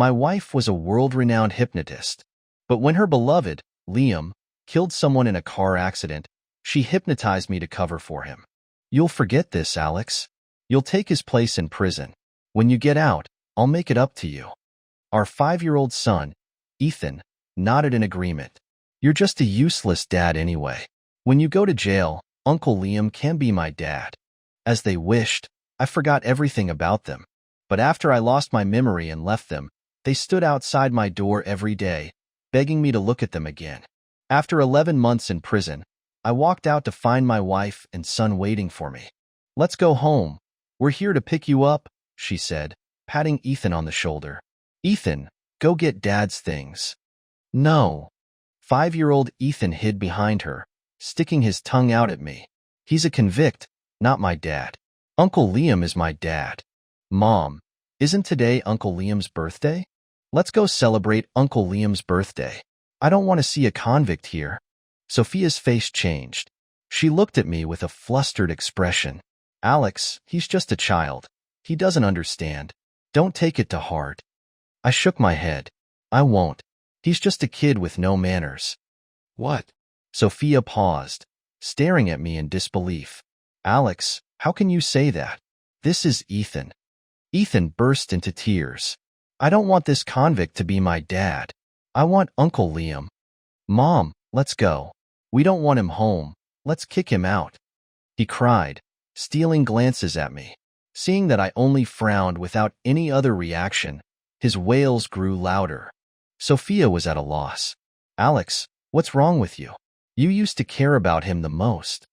My wife was a world-renowned hypnotist, but when her beloved, Liam, killed someone in a car accident, she hypnotized me to cover for him. You'll forget this, Alex. You'll take his place in prison. When you get out, I'll make it up to you. Our 5-year-old son, Ethan, nodded in agreement. You're just a useless dad anyway. When you go to jail, Uncle Liam can be my dad. As they wished, I forgot everything about them. But after I lost my memory and left them, they stood outside my door every day, begging me to look at them again. After 11 months in prison, I walked out to find my wife and son waiting for me. Let's go home. We're here to pick you up, she said, patting Ethan on the shoulder. Ethan, go get Dad's things. No. 5-year-old Ethan hid behind her, sticking his tongue out at me. He's a convict, not my dad. Uncle Liam is my dad. Mom, isn't today Uncle Liam's birthday? Let's go celebrate Uncle Liam's birthday. I don't want to see a convict here. Sophia's face changed. She looked at me with a flustered expression. Alex, he's just a child. He doesn't understand. Don't take it to heart. I shook my head. I won't. He's just a kid with no manners. What? Sophia paused, staring at me in disbelief. Alex, how can you say that? This is Ethan. Ethan burst into tears. I don't want this convict to be my dad. I want Uncle Liam. Mom, let's go. We don't want him home. Let's kick him out. He cried, stealing glances at me. Seeing that I only frowned without any other reaction, his wails grew louder. Sophia was at a loss. Alex, what's wrong with you? You used to care about him the most.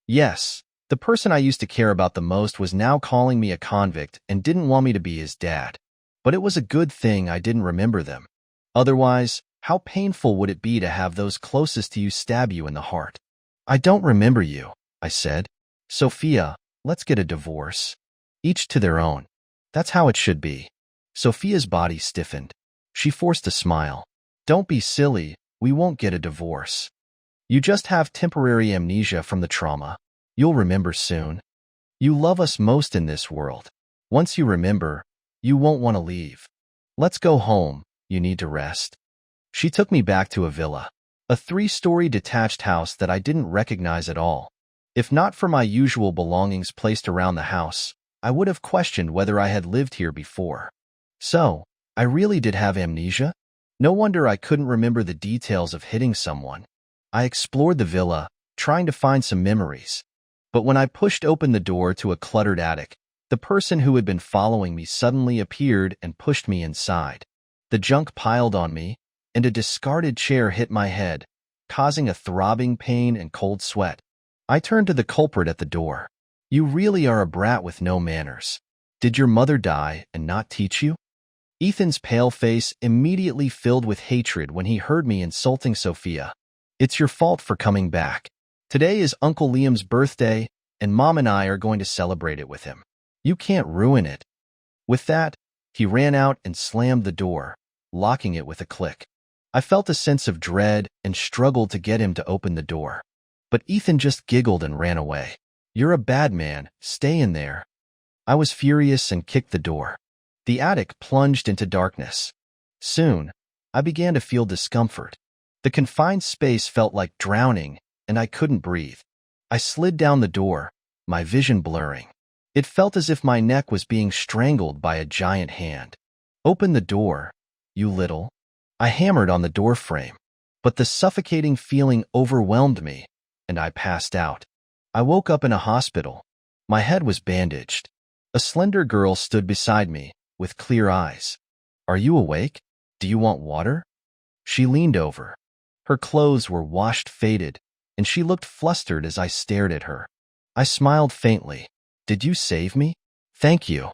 Yes, the person I used to care about the most was now calling me a convict and didn't want me to be his dad. But it was a good thing I didn't remember them. Otherwise, how painful would it be to have those closest to you stab you in the heart? I don't remember you, I said. Sophia, let's get a divorce. Each to their own. That's how it should be. Sophia's body stiffened. She forced a smile. Don't be silly, we won't get a divorce. You just have temporary amnesia from the trauma. You'll remember soon. You love us most in this world. Once you remember, you won't want to leave. Let's go home, you need to rest. She took me back to a villa, a 3-story detached house that I didn't recognize at all. If not for my usual belongings placed around the house, I would have questioned whether I had lived here before. So, I really did have amnesia? No wonder I couldn't remember the details of hitting someone. I explored the villa, trying to find some memories. But when I pushed open the door to a cluttered attic, the person who had been following me suddenly appeared and pushed me inside. The junk piled on me, and a discarded chair hit my head, causing a throbbing pain and cold sweat. I turned to the culprit at the door. You really are a brat with no manners. Did your mother die and not teach you? Ethan's pale face immediately filled with hatred when he heard me insulting Sophia. It's your fault for coming back. Today is Uncle Liam's birthday, and Mom and I are going to celebrate it with him. You can't ruin it. With that, he ran out and slammed the door, locking it with a click. I felt a sense of dread and struggled to get him to open the door. But Ethan just giggled and ran away. You're a bad man, stay in there. I was furious and kicked the door. The attic plunged into darkness. Soon, I began to feel discomfort. The confined space felt like drowning, and I couldn't breathe. I slid down the door, my vision blurring. It felt as if my neck was being strangled by a giant hand. Open the door, you little. I hammered on the door frame, but the suffocating feeling overwhelmed me, and I passed out. I woke up in a hospital. My head was bandaged. A slender girl stood beside me, with clear eyes. Are you awake? Do you want water? She leaned over. Her clothes were washed faded, and she looked flustered as I stared at her. I smiled faintly. Did you save me? Thank you.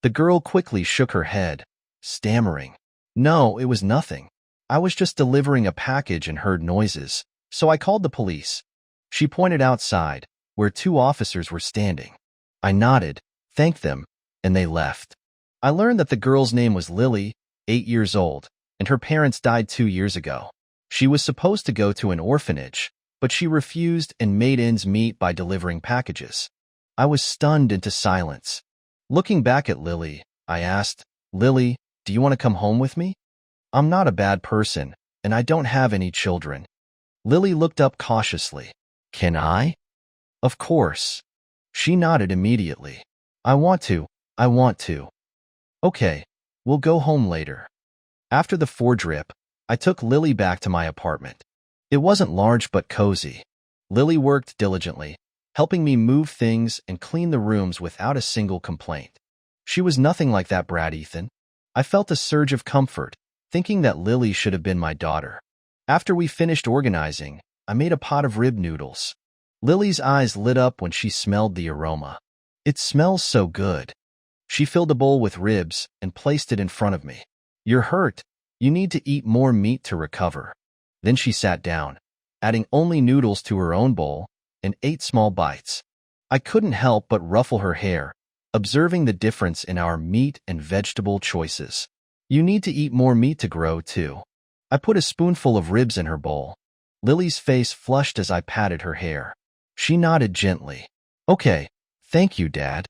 The girl quickly shook her head, stammering. No, it was nothing. I was just delivering a package and heard noises, so I called the police. She pointed outside, where 2 officers were standing. I nodded, thanked them, and they left. I learned that the girl's name was Lily, 8 years old, and her parents died 2 years ago. She was supposed to go to an orphanage, but she refused and made ends meet by delivering packages. I was stunned into silence. Looking back at Lily, I asked, Lily, do Do you want to come home with me? I'm not a bad person, and I don't have any children. Lily looked up cautiously. Can I? Of course. She nodded immediately. I want to. Okay, we'll go home later. After the four-drip, I took Lily back to my apartment. It wasn't large but cozy. Lily worked diligently, helping me move things and clean the rooms without a single complaint. She was nothing like that brat Ethan. I felt a surge of comfort, thinking that Lily should have been my daughter. After we finished organizing, I made a pot of rib noodles. Lily's eyes lit up when she smelled the aroma. It smells so good. She filled a bowl with ribs and placed it in front of me. You're hurt. You need to eat more meat to recover. Then she sat down, adding only noodles to her own bowl, and ate small bites. I couldn't help but ruffle her hair, observing the difference in our meat and vegetable choices. You need to eat more meat to grow, too. I put a spoonful of ribs in her bowl. Lily's face flushed as I patted her hair. She nodded gently. Okay, thank you, Dad.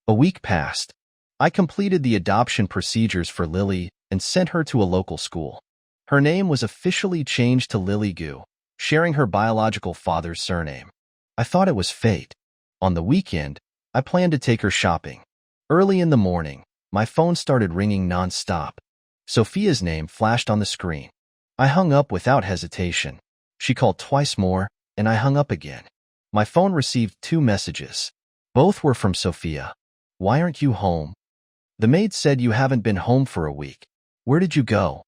A week passed. I completed the adoption procedures for Lily and sent her to a local school. Her name was officially changed to Lily Gu, sharing her biological father's surname. I thought it was fate. On the weekend, I planned to take her shopping. Early in the morning, my phone started ringing non-stop. Sophia's name flashed on the screen. I hung up without hesitation. She called twice more, and I hung up again. My phone received 2 messages. Both were from Sophia. Why aren't you home? The maid said you haven't been home for a week. Where did you go?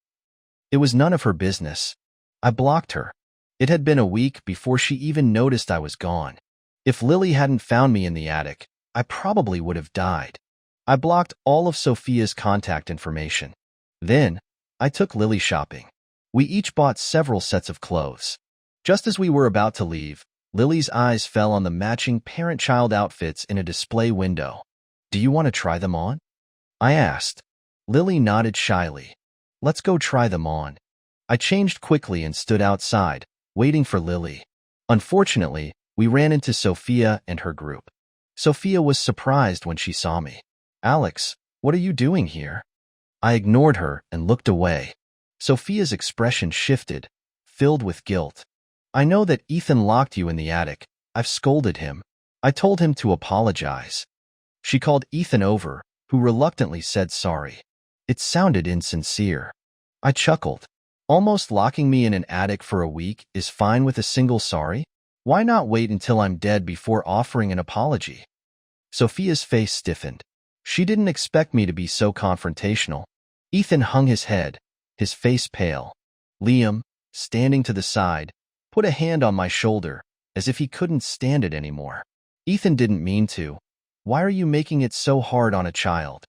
It was none of her business. I blocked her. It had been a week before she even noticed I was gone. If Lily hadn't found me in the attic, I probably would have died. I blocked all of Sophia's contact information. Then, I took Lily shopping. We each bought several sets of clothes. Just as we were about to leave, Lily's eyes fell on the matching parent-child outfits in a display window. Do you want to try them on? I asked. Lily nodded shyly. Let's go try them on. I changed quickly and stood outside, waiting for Lily. Unfortunately, we ran into Sophia and her group. Sophia was surprised when she saw me. Alex, what are you doing here? I ignored her and looked away. Sophia's expression shifted, filled with guilt. I know that Ethan locked you in the attic. I've scolded him. I told him to apologize. She called Ethan over, who reluctantly said sorry. It sounded insincere. I chuckled. Almost locking me in an attic for a week is fine with a single sorry? Why not wait until I'm dead before offering an apology? Sophia's face stiffened. She didn't expect me to be so confrontational. Ethan hung his head, his face pale. Liam, standing to the side, put a hand on my shoulder, as if he couldn't stand it anymore. Ethan didn't mean to. Why are you making it so hard on a child?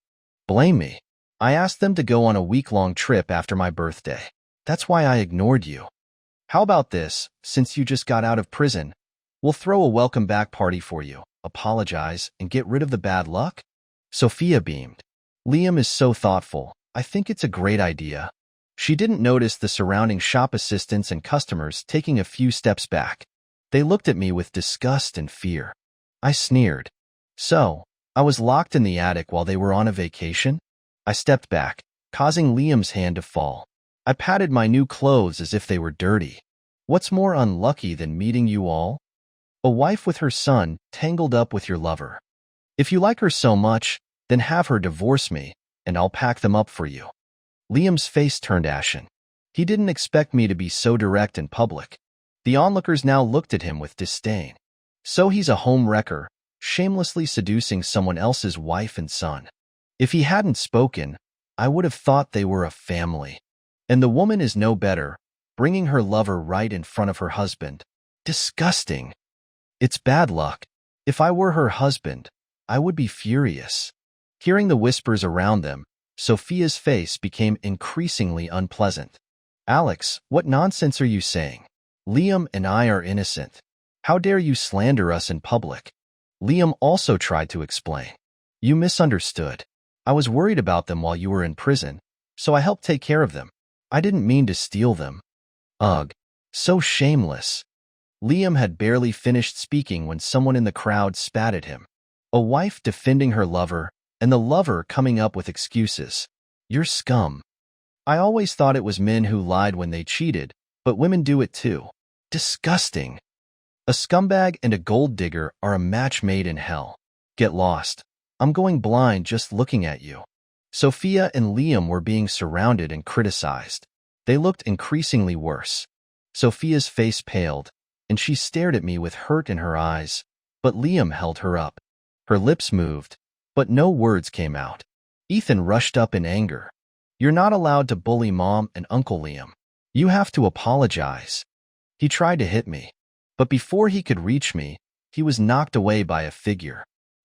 Blame me. I asked them to go on a week-long trip after my birthday. That's why I ignored you. How about this, since you just got out of prison? We'll throw a welcome-back party for you, apologize, and get rid of the bad luck? Sophia beamed. Liam is so thoughtful. I think it's a great idea. She didn't notice the surrounding shop assistants and customers taking a few steps back. They looked at me with disgust and fear. I sneered. So, I was locked in the attic while they were on a vacation? I stepped back, causing Liam's hand to fall. I patted my new clothes as if they were dirty. What's more unlucky than meeting you all? A wife with her son tangled up with your lover. If you like her so much, then have her divorce me, and I'll pack them up for you. Liam's face turned ashen. He didn't expect me to be so direct in public. The onlookers now looked at him with disdain. So he's a home wrecker, shamelessly seducing someone else's wife and son. If he hadn't spoken, I would have thought they were a family. And the woman is no better, bringing her lover right in front of her husband. Disgusting. It's bad luck. If I were her husband, I would be furious. Hearing the whispers around them, Sophia's face became increasingly unpleasant. Alex, what nonsense are you saying? Liam and I are innocent. How dare you slander us in public? Liam also tried to explain. You misunderstood. I was worried about them while you were in prison, so I helped take care of them. I didn't mean to steal them. Ugh, so shameless. Liam had barely finished speaking when someone in the crowd spat at him. A wife defending her lover, and the lover coming up with excuses. You're scum. I always thought it was men who lied when they cheated, but women do it too. Disgusting. A scumbag and a gold digger are a match made in hell. Get lost. I'm going blind just looking at you. Sophia and Liam were being surrounded and criticized. They looked increasingly worse. Sophia's face paled, and she stared at me with hurt in her eyes, but Liam held her up. Her lips moved, but no words came out. Ethan rushed up in anger. You're not allowed to bully Mom and Uncle Liam. You have to apologize. He tried to hit me, but before he could reach me, he was knocked away by a figure.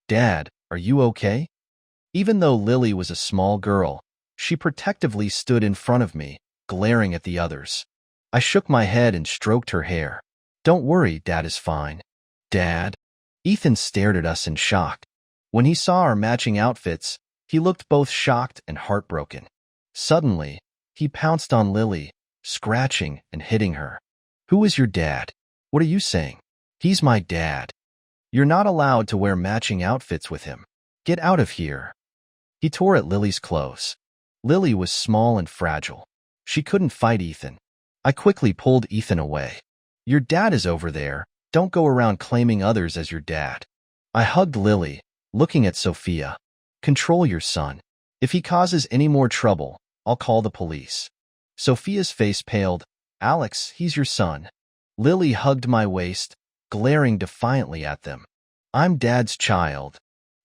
Dad, are you okay? Even though Lily was a small girl, she protectively stood in front of me, glaring at the others. I shook my head and stroked her hair. Don't worry, Dad is fine. Dad? Ethan stared at us in shock. When he saw our matching outfits, he looked both shocked and heartbroken. Suddenly, he pounced on Lily, scratching and hitting her. Who is your dad? What are you saying? He's my dad. You're not allowed to wear matching outfits with him. Get out of here. He tore at Lily's clothes. Lily was small and fragile. She couldn't fight Ethan. I quickly pulled Ethan away. Your dad is over there. Don't go around claiming others as your dad. I hugged Lily, looking at Sophia. Control your son. If he causes any more trouble, I'll call the police. Sophia's face paled. Alex, he's your son. Lily hugged my waist, glaring defiantly at them. I'm Dad's child.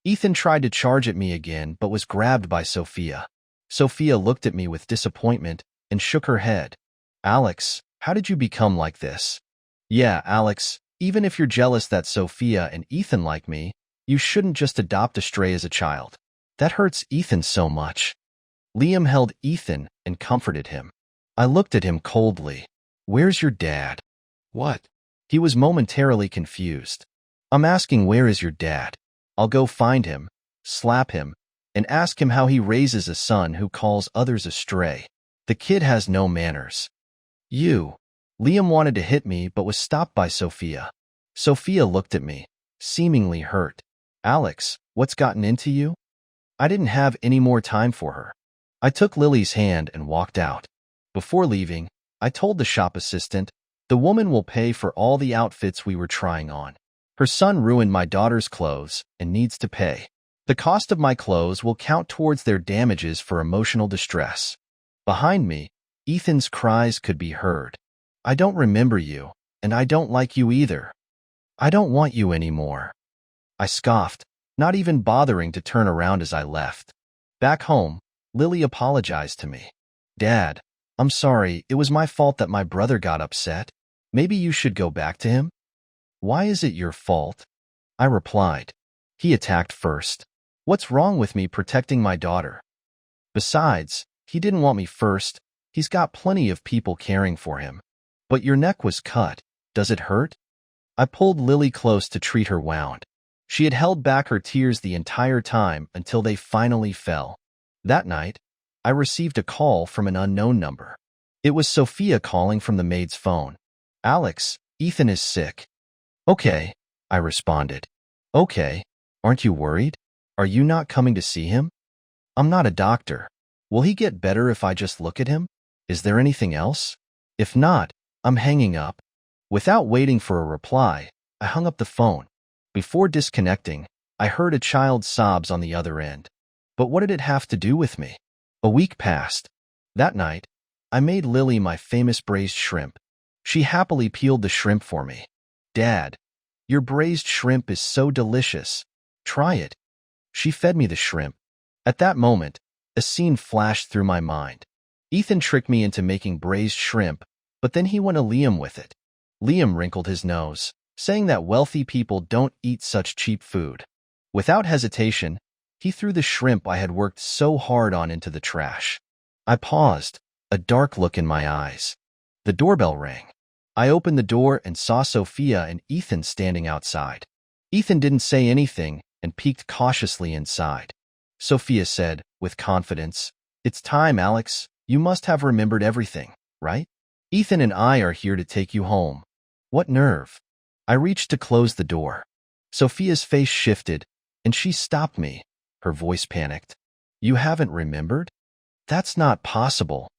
Ethan tried to charge at me again, but was grabbed by Sophia. Sophia looked at me with disappointment and shook her head. Alex, how did you become like this? Yeah, Alex, even if you're jealous that Sophia and Ethan like me, you shouldn't just adopt a stray as a child. That hurts Ethan so much. Liam held Ethan and comforted him. I looked at him coldly. Where's your dad? What? He was momentarily confused. I'm asking where is your dad? I'll go find him, slap him, and ask him how he raises a son who calls others a stray. The kid has no manners. You. Liam wanted to hit me but was stopped by Sophia. Sophia looked at me, seemingly hurt. Alex, what's gotten into you? I didn't have any more time for her. I took Lily's hand and walked out. Before leaving, I told the shop assistant, the woman will pay for all the outfits we were trying on. Her son ruined my daughter's clothes and needs to pay. The cost of my clothes will count towards their damages for emotional distress. Behind me, Ethan's cries could be heard. I don't remember you, and I don't like you either. I don't want you anymore. I scoffed, not even bothering to turn around as I left. Back home, Lily apologized to me. Dad, I'm sorry, it was my fault that my brother got upset. Maybe you should go back to him? Why is it your fault? I replied. He attacked first. What's wrong with me protecting my daughter? Besides, he didn't want me first. He's got plenty of people caring for him. But your neck was cut. Does it hurt? I pulled Lily close to treat her wound. She had held back her tears the entire time until they finally fell. That night, I received a call from an unknown number. It was Sophia calling from the maid's phone. Alex, Ethan is sick. Okay, I responded. Okay, aren't you worried? Are you not coming to see him? I'm not a doctor. Will he get better if I just look at him? Is there anything else? If not, I'm hanging up. Without waiting for a reply, I hung up the phone. Before disconnecting, I heard a child's sobs on the other end. But what did it have to do with me? A week passed. That night, I made Lily my famous braised shrimp. She happily peeled the shrimp for me. Dad, your braised shrimp is so delicious. Try it. She fed me the shrimp. At that moment, a scene flashed through my mind. Ethan tricked me into making braised shrimp, but then he went to Liam with it. Liam wrinkled his nose, saying that wealthy people don't eat such cheap food. Without hesitation, he threw the shrimp I had worked so hard on into the trash. I paused, a dark look in my eyes. The doorbell rang. I opened the door and saw Sophia and Ethan standing outside. Ethan didn't say anything and peeked cautiously inside. Sophia said, with confidence, It's time, Alex. You must have remembered everything, right? Ethan and I are here to take you home. What nerve. I reached to close the door. Sophia's face shifted, and she stopped me. Her voice panicked. You haven't remembered? That's not possible.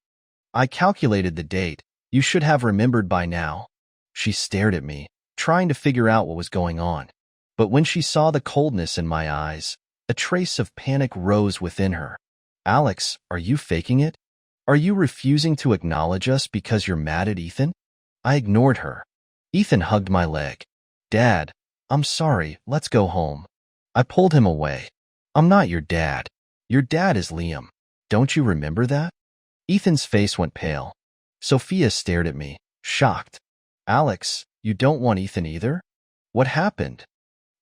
I calculated the date. You should have remembered by now. She stared at me, trying to figure out what was going on. But when she saw the coldness in my eyes, a trace of panic rose within her. Alex, are you faking it? Are you refusing to acknowledge us because you're mad at Ethan? I ignored her. Ethan hugged my leg. Dad, I'm sorry, let's go home. I pulled him away. I'm not your dad. Your dad is Liam. Don't you remember that? Ethan's face went pale. Sophia stared at me, shocked. Alex, you don't want Ethan either? What happened?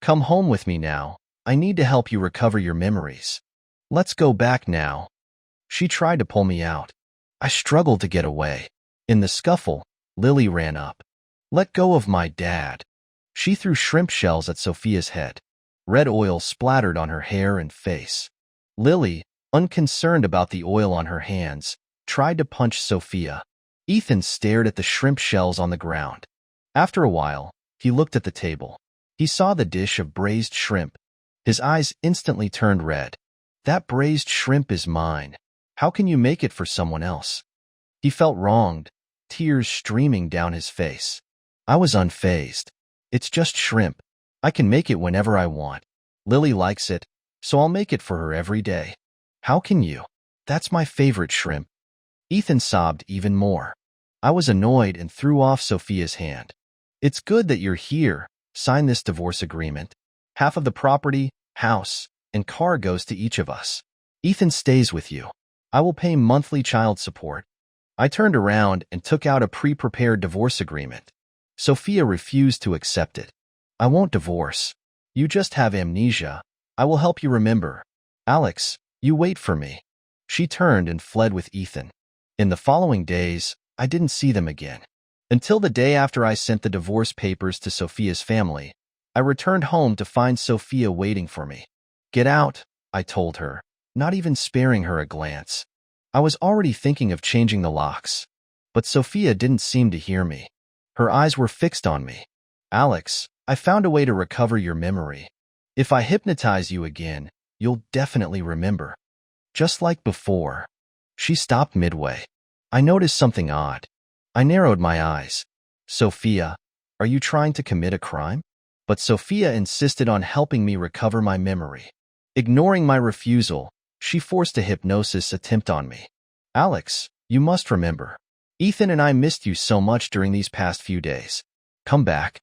Come home with me now. I need to help you recover your memories. Let's go back now. She tried to pull me out. I struggled to get away. In the scuffle, Lily ran up. Let go of my dad. She threw shrimp shells at Sophia's head. Red oil splattered on her hair and face. Lily, unconcerned about the oil on her hands, tried to punch Sophia. Ethan stared at the shrimp shells on the ground. After a while, he looked at the table. He saw the dish of braised shrimp. His eyes instantly turned red. That braised shrimp is mine. How can you make it for someone else? He felt wronged, tears streaming down his face. I was unfazed. It's just shrimp. I can make it whenever I want. Lily likes it, so I'll make it for her every day. How can you? That's my favorite shrimp. Ethan sobbed even more. I was annoyed and threw off Sophia's hand. It's good that you're here. Sign this divorce agreement. Half of the property, house, and car goes to each of us. Ethan stays with you. I will pay monthly child support. I turned around and took out a pre-prepared divorce agreement. Sophia refused to accept it. I won't divorce. You just have amnesia. I will help you remember. Alex, you wait for me. She turned and fled with Ethan. In the following days, I didn't see them again. Until the day after I sent the divorce papers to Sophia's family, I returned home to find Sophia waiting for me. Get out, I told her, not even sparing her a glance. I was already thinking of changing the locks. But Sophia didn't seem to hear me. Her eyes were fixed on me. Alex, I found a way to recover your memory. If I hypnotize you again, you'll definitely remember. Just like before. She stopped midway. I noticed something odd. I narrowed my eyes. Sophia, are you trying to commit a crime? But Sophia insisted on helping me recover my memory. Ignoring my refusal, she forced a hypnosis attempt on me. Alex, you must remember. Ethan and I missed you so much during these past few days. Come back.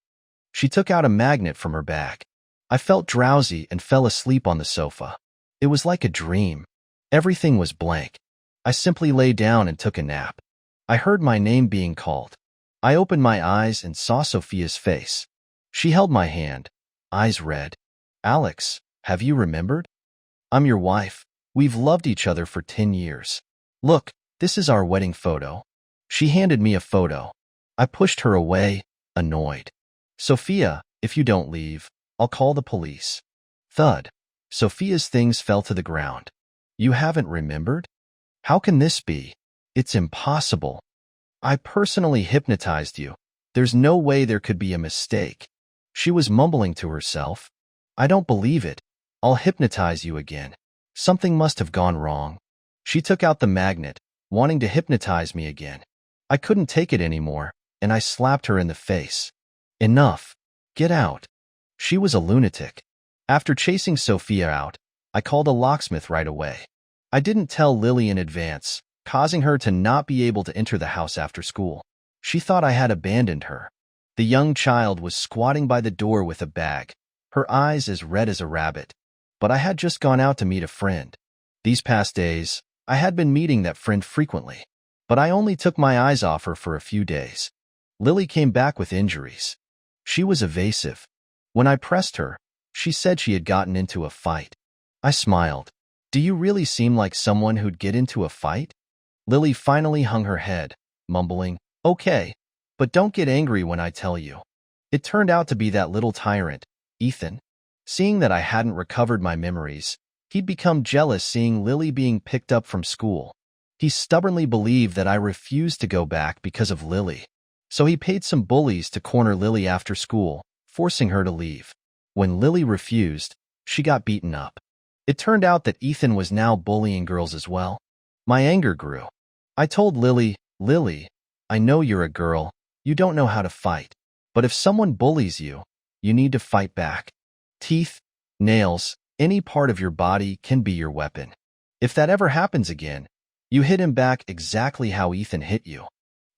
She took out a magnet from her bag. I felt drowsy and fell asleep on the sofa. It was like a dream. Everything was blank. I simply lay down and took a nap. I heard my name being called. I opened my eyes and saw Sophia's face. She held my hand, eyes red. Alex, have you remembered? I'm your wife. We've loved each other for 10 years. Look, this is our wedding photo. She handed me a photo. I pushed her away, annoyed. Sophia, if you don't leave, I'll call the police. Thud. Sophia's things fell to the ground. You haven't remembered? How can this be? It's impossible. I personally hypnotized you. There's no way there could be a mistake. She was mumbling to herself. I don't believe it. I'll hypnotize you again. Something must have gone wrong. She took out the magnet, wanting to hypnotize me again. I couldn't take it anymore, and I slapped her in the face. Enough. Get out. She was a lunatic. After chasing Sophia out, I called a locksmith right away. I didn't tell Lily in advance, causing her to not be able to enter the house after school. She thought I had abandoned her. The young child was squatting by the door with a bag, her eyes as red as a rabbit. But I had just gone out to meet a friend. These past days, I had been meeting that friend frequently, but I only took my eyes off her for a few days. Lily came back with injuries. She was evasive. When I pressed her, she said she had gotten into a fight. I smiled. Do you really seem like someone who'd get into a fight? Lily finally hung her head, mumbling, okay, but don't get angry when I tell you. It turned out to be that little tyrant, Ethan. Seeing that I hadn't recovered my memories, he'd become jealous seeing Lily being picked up from school. He stubbornly believed that I refused to go back because of Lily. So he paid some bullies to corner Lily after school, forcing her to leave. When Lily refused, she got beaten up. It turned out that Ethan was now bullying girls as well. My anger grew. I told Lily, Lily, I know you're a girl. You don't know how to fight. But if someone bullies you, you need to fight back. Teeth, nails, any part of your body can be your weapon. If that ever happens again, you hit him back exactly how Ethan hit you.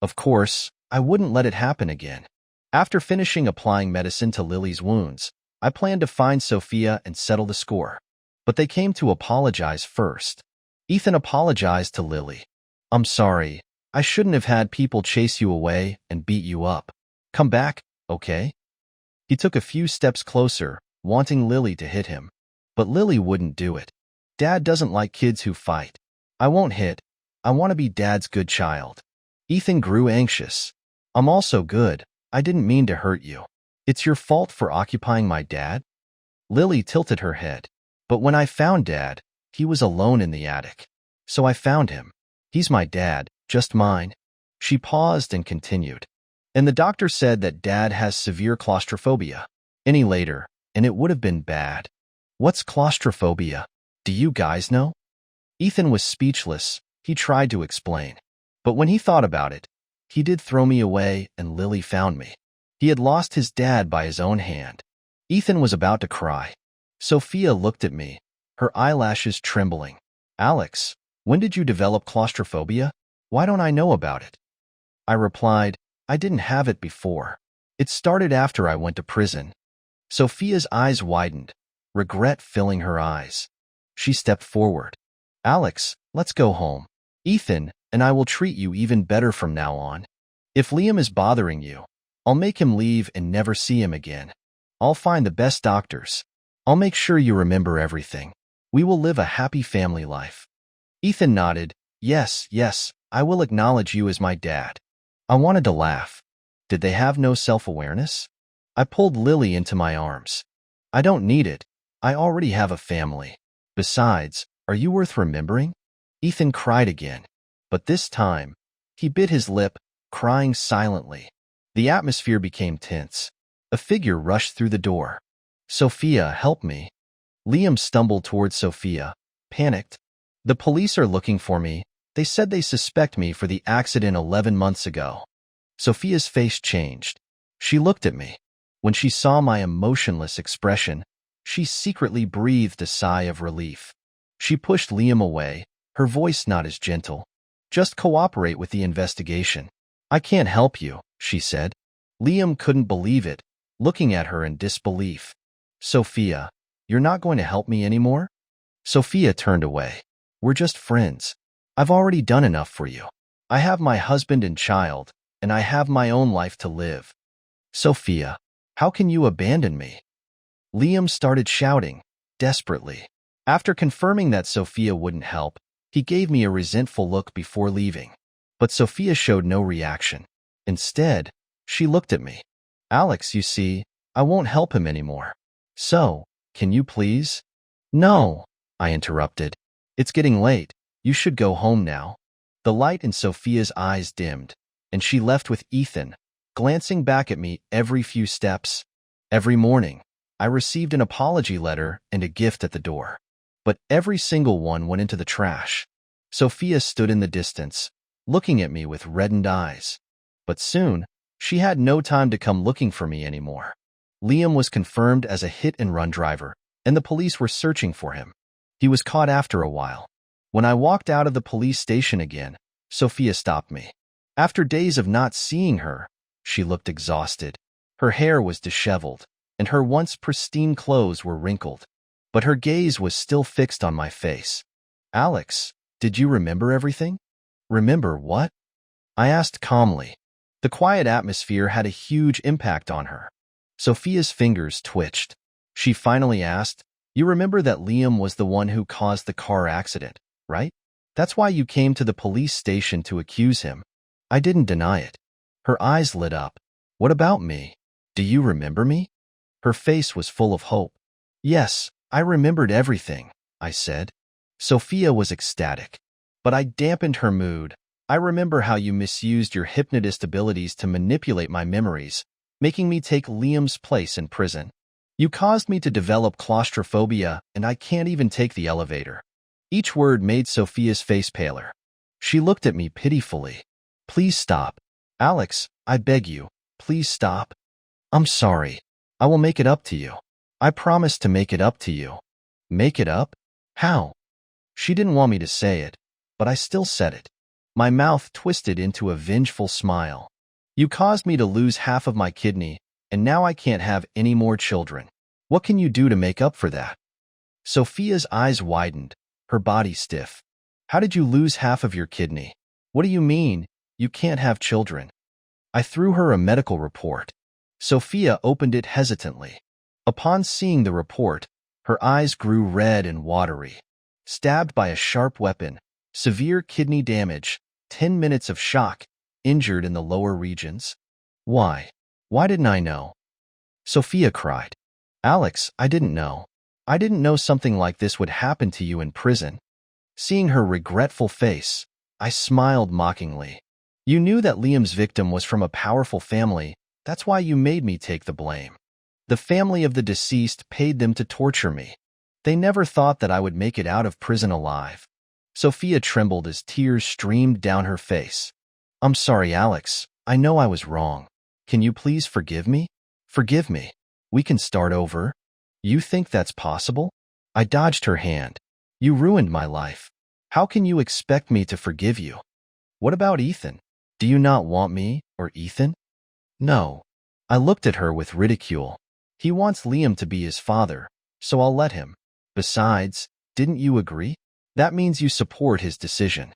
Of course, I wouldn't let it happen again. After finishing applying medicine to Lily's wounds, I planned to find Sophia and settle the score. But they came to apologize first. Ethan apologized to Lily. I'm sorry. I shouldn't have had people chase you away and beat you up. Come back, okay? He took a few steps closer, wanting Lily to hit him. But Lily wouldn't do it. Dad doesn't like kids who fight. I won't hit. I want to be Dad's good child. Ethan grew anxious. I'm also good. I didn't mean to hurt you. It's your fault for occupying my dad? Lily tilted her head. But when I found Dad, he was alone in the attic. So I found him. He's my dad, just mine. She paused and continued. And the doctor said that Dad has severe claustrophobia. Any later, and it would have been bad. What's claustrophobia? Do you guys know? Ethan was speechless. He tried to explain. But when he thought about it, he did throw me away and Lily found me. He had lost his dad by his own hand. Ethan was about to cry. Sophia looked at me, her eyelashes trembling. Alex, when did you develop claustrophobia? Why don't I know about it? I replied, I didn't have it before. It started after I went to prison. Sophia's eyes widened, regret filling her eyes. She stepped forward. Alex, let's go home. Ethan and I will treat you even better from now on. If Liam is bothering you, I'll make him leave and never see him again. I'll find the best doctors. I'll make sure you remember everything. We will live a happy family life. Ethan nodded. Yes, I will acknowledge you as my dad. I wanted to laugh. Did they have no self-awareness? I pulled Lily into my arms. I don't need it. I already have a family. Besides, are you worth remembering? Ethan cried again. But this time, he bit his lip, crying silently. The atmosphere became tense. A figure rushed through the door. Sophia, help me. Liam stumbled towards Sophia, panicked. The police are looking for me. They said they suspect me for the accident 11 months ago. Sophia's face changed. She looked at me. When she saw my emotionless expression, she secretly breathed a sigh of relief. She pushed Liam away, her voice not as gentle. Just cooperate with the investigation. I can't help you, she said. Liam couldn't believe it, looking at her in disbelief. Sophia, you're not going to help me anymore? Sophia turned away. We're just friends. I've already done enough for you. I have my husband and child, and I have my own life to live. Sophia, how can you abandon me? Liam started shouting, desperately. After confirming that Sophia wouldn't help, he gave me a resentful look before leaving. But Sophia showed no reaction. Instead, she looked at me. Alex, you see, I won't help him anymore. So, can you please? No, I interrupted. It's getting late. You should go home now. The light in Sophia's eyes dimmed, and she left with Ethan, glancing back at me every few steps. Every morning, I received an apology letter and a gift at the door. But every single one went into the trash. Sophia stood in the distance, looking at me with reddened eyes. But soon, she had no time to come looking for me anymore. Liam was confirmed as a hit-and-run driver, and the police were searching for him. He was caught after a while. When I walked out of the police station again, Sophia stopped me. After days of not seeing her, she looked exhausted. Her hair was disheveled, and her once pristine clothes were wrinkled. But her gaze was still fixed on my face. Alex, did you remember everything? Remember what? I asked calmly. The quiet atmosphere had a huge impact on her. Sophia's fingers twitched. She finally asked, You remember that Liam was the one who caused the car accident, right? That's why you came to the police station to accuse him. I didn't deny it. Her eyes lit up. What about me? Do you remember me? Her face was full of hope. Yes, I remembered everything, I said. Sophia was ecstatic. But I dampened her mood. I remember how you misused your hypnotist abilities to manipulate my memories, making me take Liam's place in prison. You caused me to develop claustrophobia, and I can't even take the elevator. Each word made Sophia's face paler. She looked at me pitifully. Please stop. Alex, I beg you, please stop. I'm sorry. I will make it up to you. I promise to make it up to you. Make it up? How? She didn't want me to say it, but I still said it. My mouth twisted into a vengeful smile. You caused me to lose half of my kidney, and now I can't have any more children. What can you do to make up for that? Sophia's eyes widened, her body stiff. How did you lose half of your kidney? What do you mean, you can't have children? I threw her a medical report. Sophia opened it hesitantly. Upon seeing the report, her eyes grew red and watery. Stabbed by a sharp weapon, severe kidney damage, 10 minutes of shock, injured in the lower regions. Why? Why didn't I know? Sophia cried. Alex, I didn't know. I didn't know something like this would happen to you in prison. Seeing her regretful face, I smiled mockingly. You knew that Liam's victim was from a powerful family. That's why you made me take the blame. The family of the deceased paid them to torture me. They never thought that I would make it out of prison alive. Sophia trembled as tears streamed down her face. I'm sorry, Alex. I know I was wrong. Can you please forgive me? Forgive me. We can start over. You think that's possible? I dodged her hand. You ruined my life. How can you expect me to forgive you? What about Ethan? Do you not want me or Ethan? No. I looked at her with ridicule. He wants Liam to be his father, so I'll let him. Besides, didn't you agree? That means you support his decision.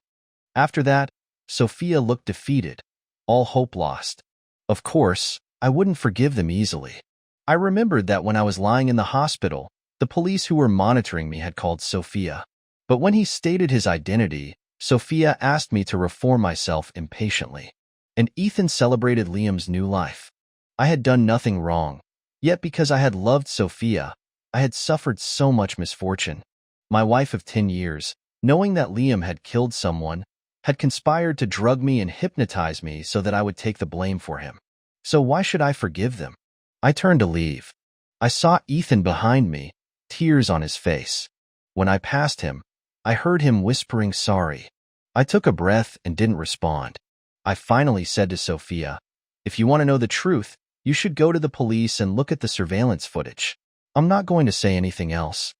After that, Sophia looked defeated, all hope lost. Of course, I wouldn't forgive them easily. I remembered that when I was lying in the hospital, the police who were monitoring me had called Sophia. But when he stated his identity, Sophia asked me to reform myself impatiently. And Ethan celebrated Liam's new life. I had done nothing wrong, yet because I had loved Sophia, I had suffered so much misfortune. My wife of 10 years, knowing that Liam had killed someone, had conspired to drug me and hypnotize me so that I would take the blame for him. So why should I forgive them? I turned to leave. I saw Ethan behind me, tears on his face. When I passed him, I heard him whispering sorry. I took a breath and didn't respond. I finally said to Sophia, if you want to know the truth, you should go to the police and look at the surveillance footage. I'm not going to say anything else.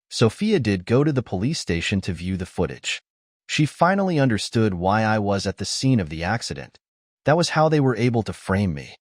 Sophia did go to the police station to view the footage. She finally understood why I was at the scene of the accident. That was how they were able to frame me.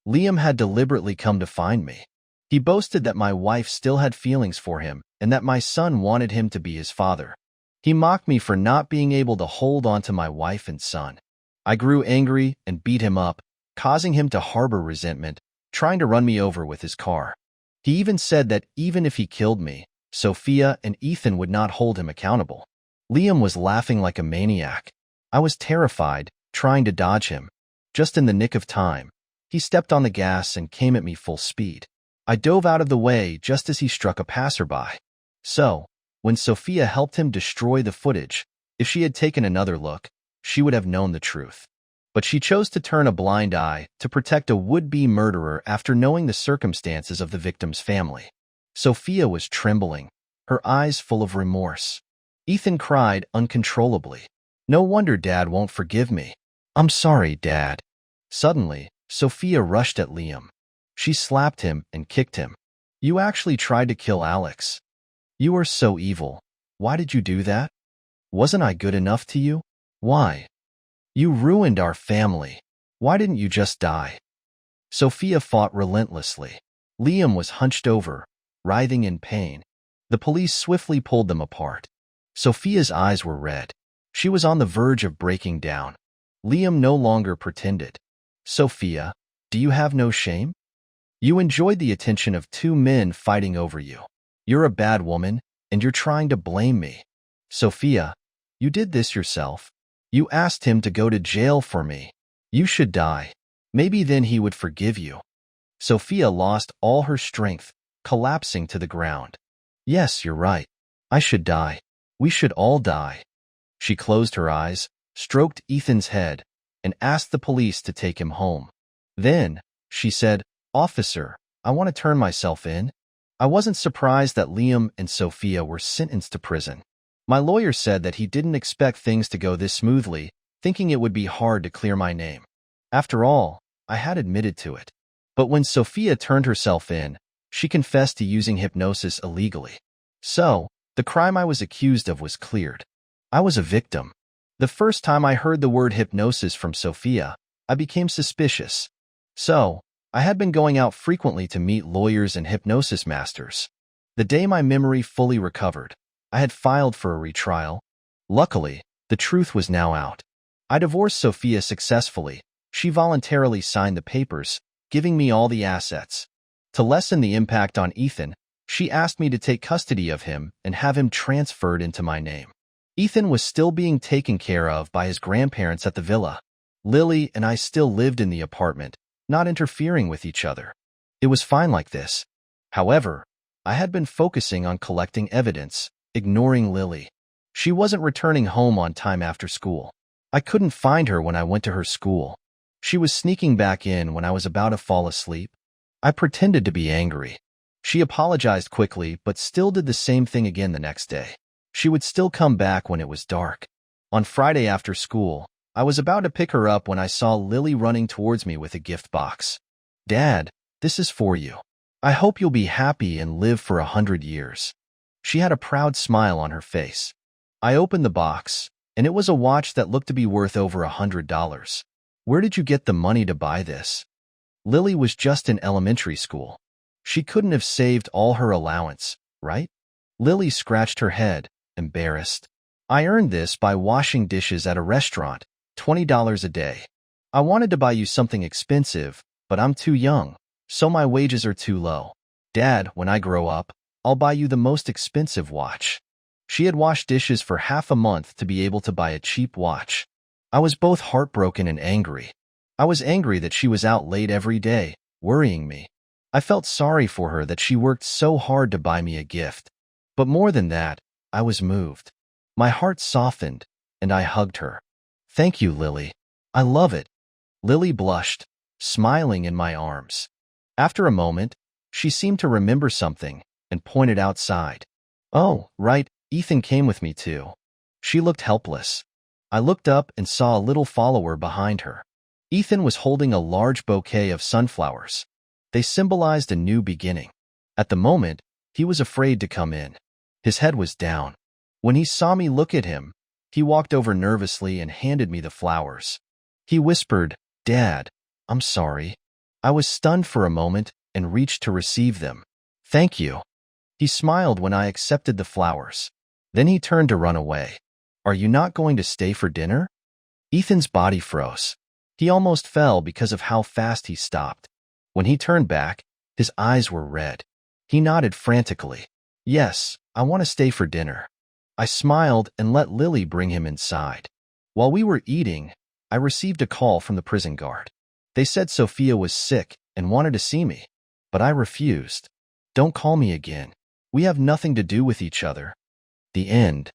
Liam had deliberately come to find me. He boasted that my wife still had feelings for him and that my son wanted him to be his father. He mocked me for not being able to hold on to my wife and son. I grew angry and beat him up, causing him to harbor resentment, trying to run me over with his car. He even said that even if he killed me, Sophia and Ethan would not hold him accountable. Liam was laughing like a maniac. I was terrified, trying to dodge him. Just in the nick of time, he stepped on the gas and came at me full speed. I dove out of the way just as he struck a passerby. So, when Sophia helped him destroy the footage, if she had taken another look, she would have known the truth. But she chose to turn a blind eye to protect a would-be murderer after knowing the circumstances of the victim's family. Sophia was trembling, her eyes full of remorse. Ethan cried uncontrollably. No wonder Dad won't forgive me. I'm sorry, Dad. Suddenly, Sophia rushed at Liam. She slapped him and kicked him. You actually tried to kill Alex. You are so evil. Why did you do that? Wasn't I good enough to you? Why? You ruined our family. Why didn't you just die? Sophia fought relentlessly. Liam was hunched over, writhing in pain. The police swiftly pulled them apart. Sophia's eyes were red. She was on the verge of breaking down. Liam no longer pretended. Sophia, do you have no shame? You enjoyed the attention of two men fighting over you. You're a bad woman, and you're trying to blame me. Sophia, you did this yourself. You asked him to go to jail for me. You should die. Maybe then he would forgive you. Sophia lost all her strength, collapsing to the ground. Yes, you're right. I should die. We should all die. She closed her eyes, stroked Ethan's head, and asked the police to take him home. Then, she said, Officer, I want to turn myself in. I wasn't surprised that Liam and Sophia were sentenced to prison. My lawyer said that he didn't expect things to go this smoothly, thinking it would be hard to clear my name. After all, I had admitted to it. But when Sophia turned herself in, she confessed to using hypnosis illegally. So, the crime I was accused of was cleared. I was a victim. The first time I heard the word hypnosis from Sophia, I became suspicious. So, I had been going out frequently to meet lawyers and hypnosis masters. The day my memory fully recovered, I had filed for a retrial. Luckily, the truth was now out. I divorced Sophia successfully. She voluntarily signed the papers, giving me all the assets. To lessen the impact on Ethan, she asked me to take custody of him and have him transferred into my name. Ethan was still being taken care of by his grandparents at the villa. Lily and I still lived in the apartment, not interfering with each other. It was fine like this. However, I had been focusing on collecting evidence, ignoring Lily. She wasn't returning home on time after school. I couldn't find her when I went to her school. She was sneaking back in when I was about to fall asleep. I pretended to be angry. She apologized quickly, but still did the same thing again the next day. She would still come back when it was dark. On Friday after school, I was about to pick her up when I saw Lily running towards me with a gift box. "Dad, this is for you. I hope you'll be happy and live for 100 years. She had a proud smile on her face. I opened the box, and it was a watch that looked to be worth over $100. "Where did you get the money to buy this?" Lily was just in elementary school. She couldn't have saved all her allowance, right? Lily scratched her head, embarrassed. "I earned this by washing dishes at a restaurant, $20 a day. I wanted to buy you something expensive, but I'm too young, so my wages are too low. Dad, when I grow up, I'll buy you the most expensive watch." She had washed dishes for half a month to be able to buy a cheap watch. I was both heartbroken and angry. I was angry that she was out late every day, worrying me. I felt sorry for her that she worked so hard to buy me a gift. But more than that, I was moved. My heart softened, and I hugged her. "Thank you, Lily. I love it." Lily blushed, smiling in my arms. After a moment, she seemed to remember something and pointed outside. "Oh, right, Ethan came with me too." She looked helpless. I looked up and saw a little follower behind her. Ethan was holding a large bouquet of sunflowers. They symbolized a new beginning. At the moment, he was afraid to come in. His head was down. When he saw me look at him, he walked over nervously and handed me the flowers. He whispered, "Dad, I'm sorry." I was stunned for a moment and reached to receive them. "Thank you." He smiled when I accepted the flowers. Then he turned to run away. "Are you not going to stay for dinner?" Ethan's body froze. He almost fell because of how fast he stopped. When he turned back, his eyes were red. He nodded frantically. "Yes, I want to stay for dinner." I smiled and let Lily bring him inside. While we were eating, I received a call from the prison guard. They said Sophia was sick and wanted to see me, but I refused. "Don't call me again. We have nothing to do with each other." The end.